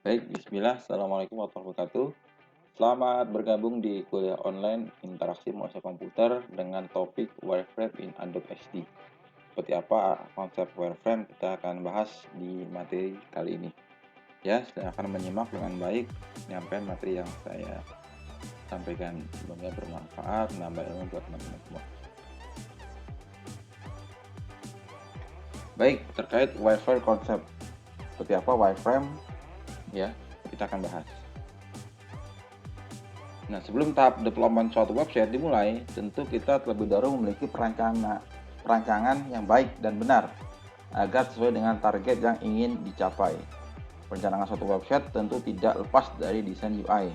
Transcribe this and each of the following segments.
Baik, bismillah. Assalamualaikum warahmatullahi wabarakatuh. Selamat bergabung di kuliah online interaksi manusia komputer dengan topik wireframe in Adobe XD. Seperti apa konsep wireframe kita akan bahas di materi kali ini. Ya, silakan menyimak dengan baik penyampaian materi yang saya sampaikan. Semoga bermanfaat, menambah ilmu buat teman-teman semua. Baik, terkait wireframe konsep seperti apa wireframe, ya, kita akan bahas. Nah, sebelum tahap development suatu website dimulai, tentu kita terlebih dahulu memiliki perancangan yang baik dan benar agar sesuai dengan target yang ingin dicapai. Perencanaan suatu website tentu tidak lepas dari desain UI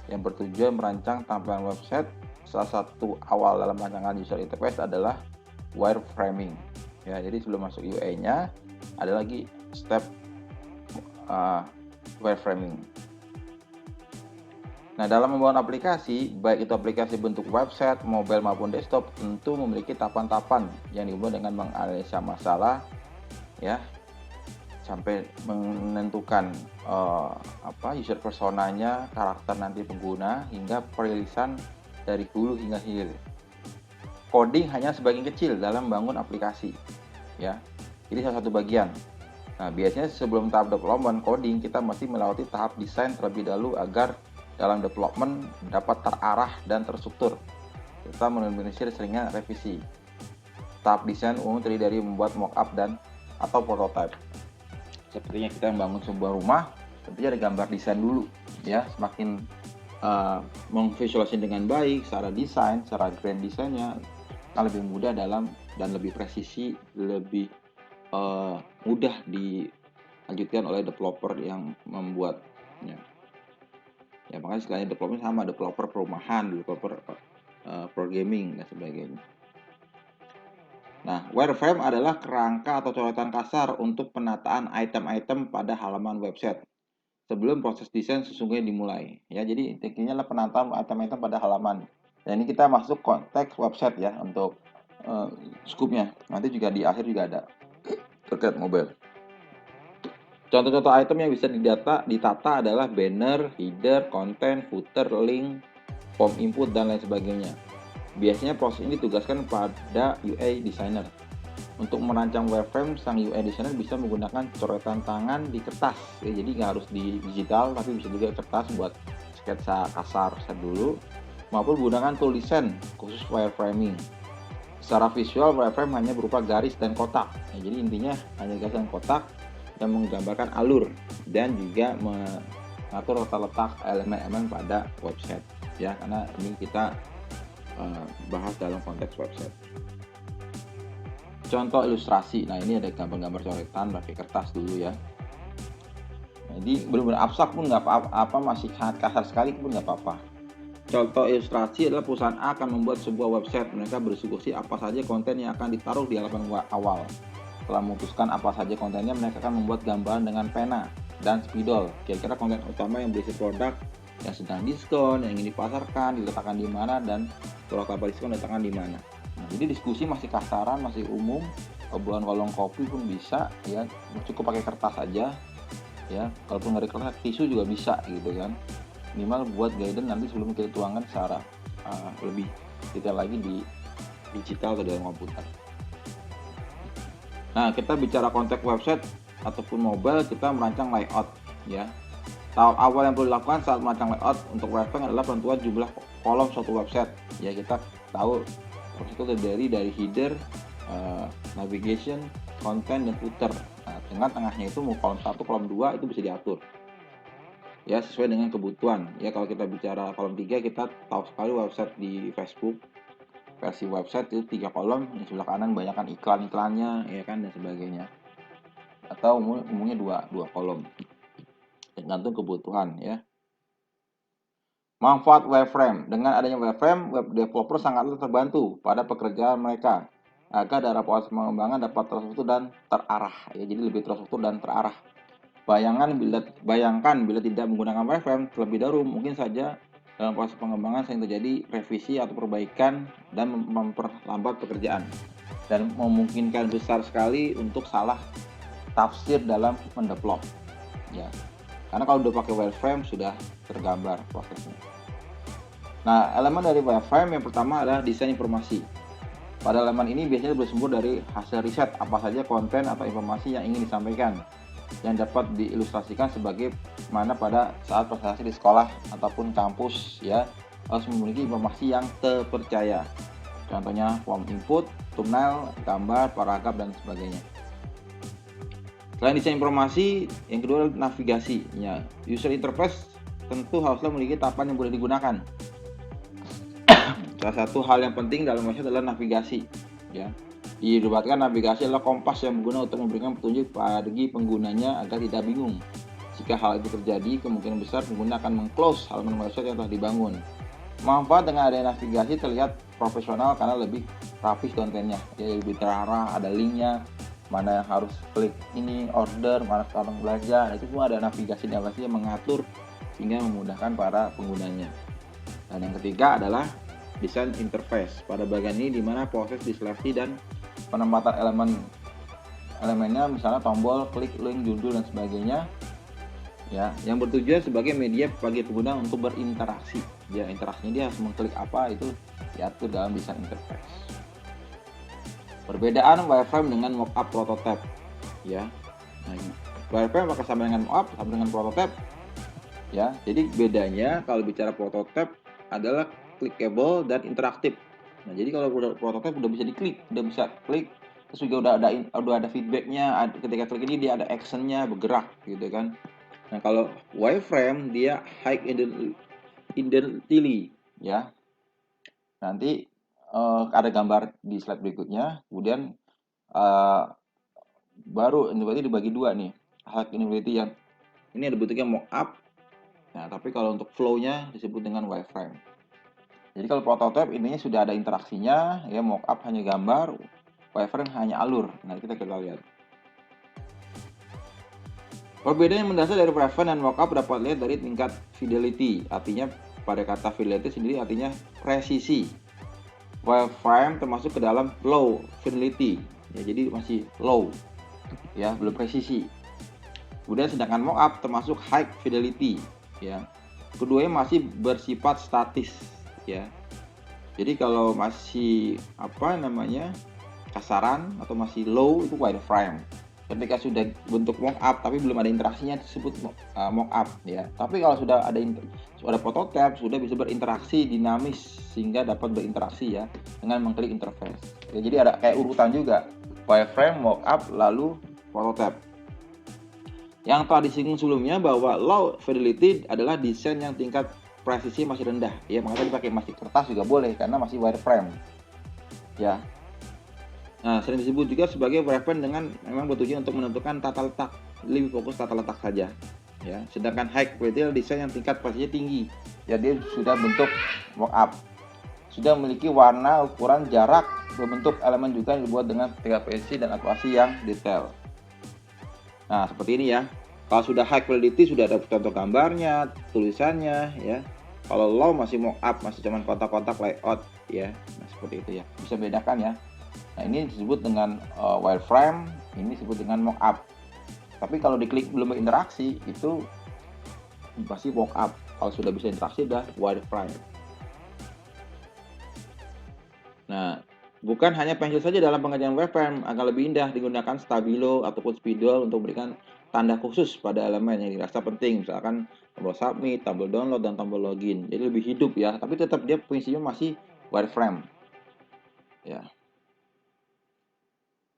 yang bertujuan merancang tampilan website. Salah satu awal dalam rancangan user interface adalah wireframing. Ya, jadi sebelum masuk UI-nya ada lagi step wireframing. Nah, dalam membangun aplikasi, baik itu aplikasi bentuk website, mobile maupun desktop, tentu memiliki tahapan-tahapan yang dimulai dengan menganalisa masalah, ya, sampai menentukan user personanya, karakter nanti pengguna, hingga perilisan dari hulu hingga hilir. Coding hanya sebagian kecil dalam membangun aplikasi, ya. Ini salah satu bagian. Nah, biasanya sebelum tahap development coding, kita mesti melewati tahap desain terlebih dahulu agar dalam development dapat terarah dan terstruktur. Kita meminimalisir seringnya revisi. Tahap desain umum terdiri dari membuat mockup dan atau prototype. Sepertinya kita membangun sebuah rumah, tentunya ada gambar desain dulu, ya. Semakin memvisualisasi dengan baik secara desain, secara grand desainnya lebih mudah dalam dan lebih presisi, lebih mudah dilanjutkan oleh developer yang membuatnya. Ya, makanya istilahnya developer sama, developer perumahan, developer programming dan sebagainya. Nah, wireframe adalah kerangka atau coretan kasar untuk penataan item-item pada halaman website sebelum proses desain sesungguhnya dimulai. Ya, jadi intinya adalah penataan item-item pada halaman. Dan ini kita masuk konteks website ya untuk skupnya. Nanti juga di akhir juga ada terkait mobile. Contoh-contoh item yang bisa ditata adalah banner, header, konten, footer, link, form input, dan lain sebagainya. Biasanya proses ini ditugaskan pada UI designer. Untuk merancang wireframe, sang UI designer bisa menggunakan coretan tangan di kertas. Ya, jadi nggak harus di digital, tapi bisa juga kertas buat sketsa kasar dulu, maupun menggunakan tool design khusus wireframing. Secara visual, wireframe hanya berupa garis dan kotak. Ya, jadi intinya hanya garis dan kotak yang menggambarkan alur dan juga mengatur letak-letak elemen-elemen pada website. Ya, karena ini kita bahas dalam konteks website. Contoh ilustrasi. Nah, ini ada gambar-gambar coretan pakai kertas dulu ya. Jadi benar-benar abstrak pun nggak apa-apa, masih sangat kasar sekali pun nggak apa-apa. Contoh ilustrasi adalah perusahaan A akan membuat sebuah website. Mereka berdiskusi apa saja konten yang akan ditaruh di halaman awal. Setelah memutuskan apa saja kontennya, mereka akan membuat gambaran dengan pena dan spidol. Kira-kira konten utama yang berisi produk yang sedang diskon, yang ingin dipasarkan, diletakkan di mana, dan produk apa diskon diletakkan di mana. Nah, jadi diskusi masih kasaran, masih umum. Obrolan kolong kopi pun bisa, ya. Cukup pakai kertas aja, ya. Kalaupun nggak ada kertas, tisu juga bisa, gitu kan. Minimal buat guidance nanti sebelum kita tuangkan secara lebih detail lagi di digital atau dalam komputer. Nah, kita bicara konteks website ataupun mobile, kita merancang layout ya. Tahap awal yang perlu dilakukan saat merancang layout untuk wireframe adalah penentuan jumlah kolom suatu website. Ya, kita tahu proses itu terdiri dari header, navigation, content, dan footer. Nah, dengan tengahnya itu mau kolom 1, kolom 2 itu bisa diatur. Ya, sesuai dengan kebutuhan. Ya, kalau kita bicara kolom 3, kita tahu sekali website di Facebook versi website itu 3 kolom, di sebelah kanan banyakkan iklan-iklannya ya kan dan sebagainya, atau umumnya dua kolom, tergantung kebutuhan ya. Manfaat wireframe: dengan adanya wireframe, web developer sangatlah terbantu pada pekerjaan mereka agar dalam proses pengembangan dapat terstruktur dan terarah ya, jadi lebih terstruktur dan terarah. Bayangkan bila tidak menggunakan wireframe terlebih dahulu, mungkin saja dalam proses pengembangan sering terjadi revisi atau perbaikan dan memperlambat pekerjaan, dan memungkinkan besar sekali untuk salah tafsir dalam mendevelop. Ya. Karena kalau udah pakai wireframe sudah tergambar prosesnya. Nah, elemen dari wireframe yang pertama adalah desain informasi. Pada elemen ini biasanya bersumber dari hasil riset apa saja konten atau informasi yang ingin disampaikan, yang dapat diilustrasikan sebagai mana pada saat presentasi di sekolah ataupun kampus ya, harus memiliki informasi yang terpercaya. Contohnya form input, thumbnail, gambar, paragraf, dan sebagainya. Selain desain informasi, yang kedua adalah navigasi. Ya, user interface tentu haruslah memiliki tahapan yang boleh digunakan. Salah satu hal yang penting dalam website adalah navigasi. Ya, dilibatkan navigasi adalah kompas yang berguna untuk memberikan petunjuk bagi penggunanya agar tidak bingung. Jika hal itu terjadi, kemungkinan besar pengguna akan meng-close halaman website yang telah dibangun. Manfaat dengan adanya navigasi terlihat profesional karena lebih rapi kontennya, ya, lebih terarah, ada linknya, mana yang harus klik ini, order, mana sekarang belanja, itu semua ada navigasi yang mengatur sehingga memudahkan para penggunanya. Dan yang ketiga adalah desain interface. Pada bagian ini dimana proses diseleksi dan penempatan elemennya, misalnya tombol, klik, link, judul, dan sebagainya, ya, yang bertujuan sebagai media bagi pengguna untuk berinteraksi. Ya, interaksinya dia harus mengklik apa, itu diatur dalam desain interface. Perbedaan wireframe dengan mockup prototype, ya. Nah, wireframe apakah sama dengan mockup, sama dengan prototype? Ya, jadi bedanya kalau bicara prototype adalah clickable dan interaktif. Nah, jadi kalau prototype udah bisa diklik, udah bisa klik, terus juga udah ada feedbacknya, ketika klik ini dia ada actionnya, bergerak gitu kan. Nah, kalau wireframe dia high indeltily, ya. Nanti ada gambar di slide berikutnya, kemudian baru ini berarti dibagi dua nih, high indeltily yang ini ada bentuknya mockup. Nah, tapi kalau untuk flow-nya disebut dengan wireframe. Jadi kalau prototype intinya sudah ada interaksinya, ya, mockup hanya gambar, wireframe hanya alur. Nah, kita lihat. Perbedaan yang mendasar dari wireframe dan mockup dapat lihat dari tingkat fidelity. Artinya pada kata fidelity sendiri artinya presisi. Wireframe termasuk ke dalam low fidelity. Ya, jadi masih low. Ya, belum presisi. Kemudian sedangkan mockup termasuk high fidelity, ya. Keduanya masih bersifat statis, ya. Jadi kalau masih kasaran atau masih low itu wireframe. Ketika sudah bentuk mockup tapi belum ada interaksinya disebut mockup, ya. Tapi kalau sudah ada prototype, sudah bisa berinteraksi dinamis sehingga dapat berinteraksi, ya, dengan mengklik interface. Ya, jadi ada kayak urutan juga, wireframe, mockup, lalu prototype. Yang telah disinggung sebelumnya bahwa low fidelity adalah desain yang tingkat presisi masih rendah. Ya, makanya dipakai masih kertas juga boleh karena masih wireframe. Ya. Nah, sering disebut juga sebagai wireframe dengan memang bertujuan untuk menentukan tata letak, lebih fokus tata letak saja. Ya, sedangkan high fidelity desain yang tingkat presisinya tinggi. Ya, dia sudah bentuk mockup. Sudah memiliki warna, ukuran, jarak, berbentuk elemen juga yang dibuat dengan tingkat presisi dan akurasi yang detail. Nah, seperti ini ya. Kalau sudah high fidelity sudah ada contoh gambarnya, tulisannya, ya. Kalau low masih mockup, masih cuman kotak-kotak layout, ya. Nah, seperti itu ya. Bisa bedakan ya. Nah, ini disebut dengan wireframe, ini disebut dengan mockup. Tapi kalau diklik belum berinteraksi, itu pasti mockup. Kalau sudah bisa interaksi, udah wireframe. Nah, bukan hanya pensil saja dalam pengerjaan wireframe, agar lebih indah digunakan stabilo ataupun spidol untuk memberikan tanda khusus pada elemen yang dirasa penting, misalkan tombol submit, tombol download, dan tombol login. Jadi lebih hidup ya, tapi tetap dia fungsinya masih wireframe. Ya.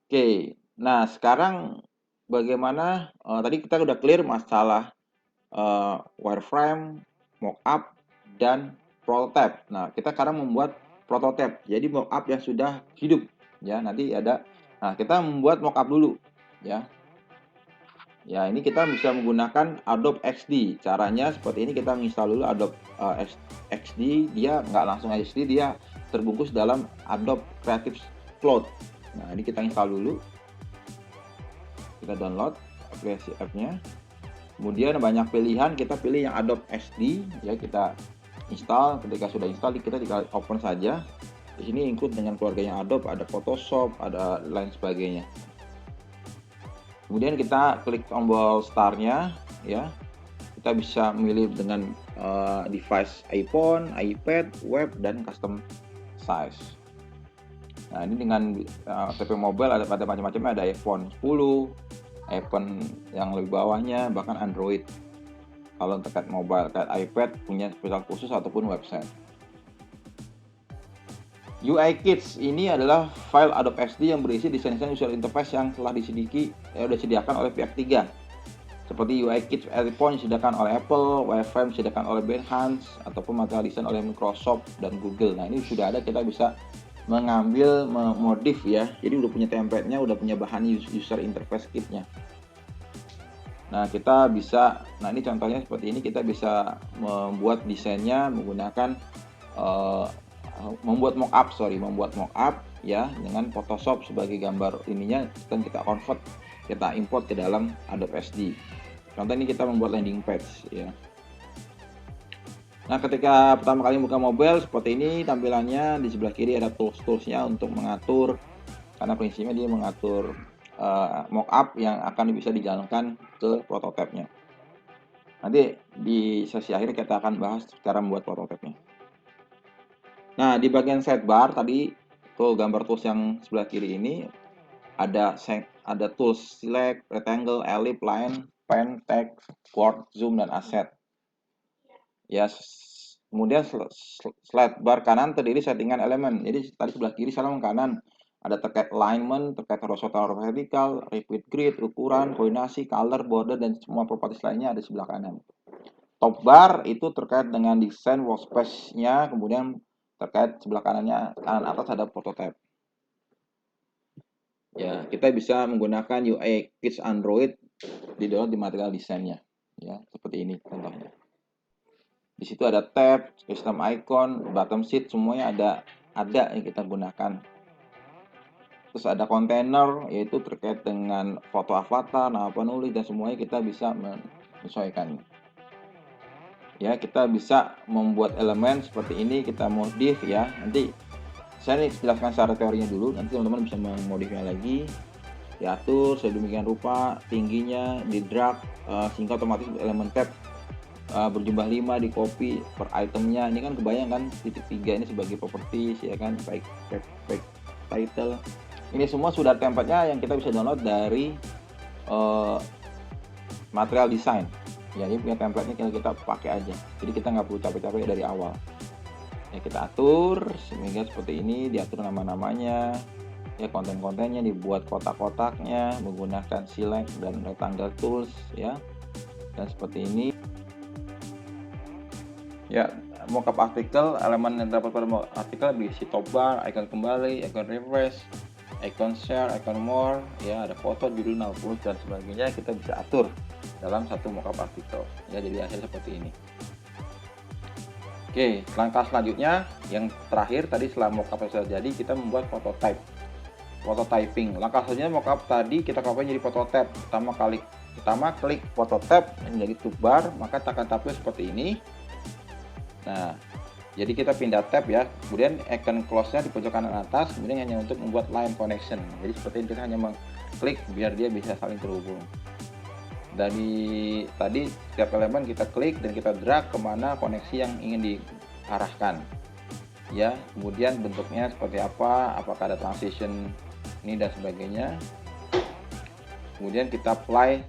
Oke, nah sekarang bagaimana? Tadi kita udah clear masalah wireframe, mockup, dan prototype. Nah, kita sekarang membuat prototype. Jadi mockup yang sudah hidup, ya. Nanti ada. Nah, kita membuat mockup dulu, ya. Ya, ini kita bisa menggunakan Adobe XD. Caranya seperti ini, kita menginstal dulu Adobe XD. Dia nggak langsung XD, dia terbungkus dalam Adobe Creative Cloud. Nah, ini kita install dulu. Kita download aplikasi app-nya. Kemudian banyak pilihan, kita pilih yang Adobe XD, ya, kita install. Ketika sudah install, kita tinggal open saja. Di sini include dengan keluarganya Adobe, ada Photoshop, ada lain sebagainya. Kemudian kita klik tombol start-nya, ya. kita bisa memilih dengan device iPhone, iPad, web, dan custom size. Nah, ini dengan TP mobile ada macam-macamnya, ada iPhone 10, iPhone yang lebih bawahnya, bahkan Android. Kalau terkait mobile, terkait iPad punya spesial khusus ataupun website. UI Kits ini adalah file Adobe XD yang berisi desain-desain user interface yang telah disediakan oleh pihak ketiga. Seperti UI Kits iPhone disediakan oleh Apple, wireframe disediakan oleh Behance, ataupun material desain oleh Microsoft dan Google. Nah, ini sudah ada, kita bisa mengambil, memodif ya. Jadi udah punya template-nya, udah punya bahan user interface kitnya. Nah, kita bisa, nah ini contohnya seperti ini, kita bisa membuat desainnya menggunakan membuat mockup ya dengan Photoshop sebagai gambar ininya, dan kita convert, kita import ke dalam Adobe XD. Contoh ini kita membuat landing page ya. Nah, ketika pertama kali buka mobile seperti ini tampilannya, di sebelah kiri ada tools-toolsnya untuk mengatur, karena prinsipnya dia mengatur mockup yang akan bisa dijalankan ke prototipe-nya. Nanti di sesi akhir kita akan bahas cara membuat prototipe-nya. Nah, di bagian sidebar tadi tuh gambar tools yang sebelah kiri ini ada tools select, rectangle, ellipse, line, pen, text, chord, zoom, dan asset. Ya, kemudian slide bar kanan terdiri settingan elemen. Jadi tadi sebelah kiri sama kanan ada terkait alignment, terkait horizontal, vertikal, repeat grid, ukuran, koordinasi, color, border, dan semua properties lainnya ada di sebelah kanan. Top bar itu terkait dengan desain workspace-nya, kemudian terkait sebelah kanannya, kanan atas ada prototype. Ya, kita bisa menggunakan UI Kits Android di download di material desainnya. Ya, seperti ini contohnya. Di situ ada tab, custom icon, bottom sheet, semuanya ada yang kita gunakan. Terus ada kontainer, yaitu terkait dengan foto avatar, nama penulis, dan semuanya kita bisa menyesuaikannya. Ya, kita bisa membuat elemen seperti ini, kita modif ya. Nanti saya jelaskan secara teorinya dulu, nanti teman-teman bisa memodifnya lagi. Diatur sedemikian rupa, tingginya di drag sehingga otomatis elemen tab berjumlah 5 di copy per itemnya. Ini kan kebayang kan, titik 3 ini sebagai properties ya kan, baik title. Ini semua sudah template-nya yang kita bisa download dari material design. Ya, ini punya template-nya, kita pakai aja. Jadi kita nggak perlu capek-capek dari awal. Ya, kita atur sehingga seperti ini, diatur nama-namanya. Ya, konten-kontennya dibuat kotak-kotaknya menggunakan select dan rectangle tools ya. Dan seperti ini. Ya, mockup artikel, elemen yang terdapat pada artikel berisi top bar, icon kembali, icon refresh, icon share, icon more, ya ada foto, judul, nama penulis, dan sebagainya. Kita bisa atur dalam satu mockup artikel. Ya, jadi hasil seperti ini. Oke, langkah selanjutnya yang terakhir tadi setelah mockup sudah jadi, kita membuat prototype. Prototyping. Langkah selanjutnya mockup tadi kita copy jadi prototype. Pertama klik prototype menjadi toolbar, maka akan tampil seperti ini. Nah, jadi kita pindah tab ya. Kemudian icon close-nya di pojok kanan atas, kemudian hanya untuk membuat line connection. Jadi seperti ini, kita hanya mengklik biar dia bisa saling terhubung. Dari tadi setiap elemen kita klik dan kita drag kemana koneksi yang ingin diarahkan. Ya, kemudian bentuknya seperti apa, apakah ada transition ini dan sebagainya. Kemudian kita apply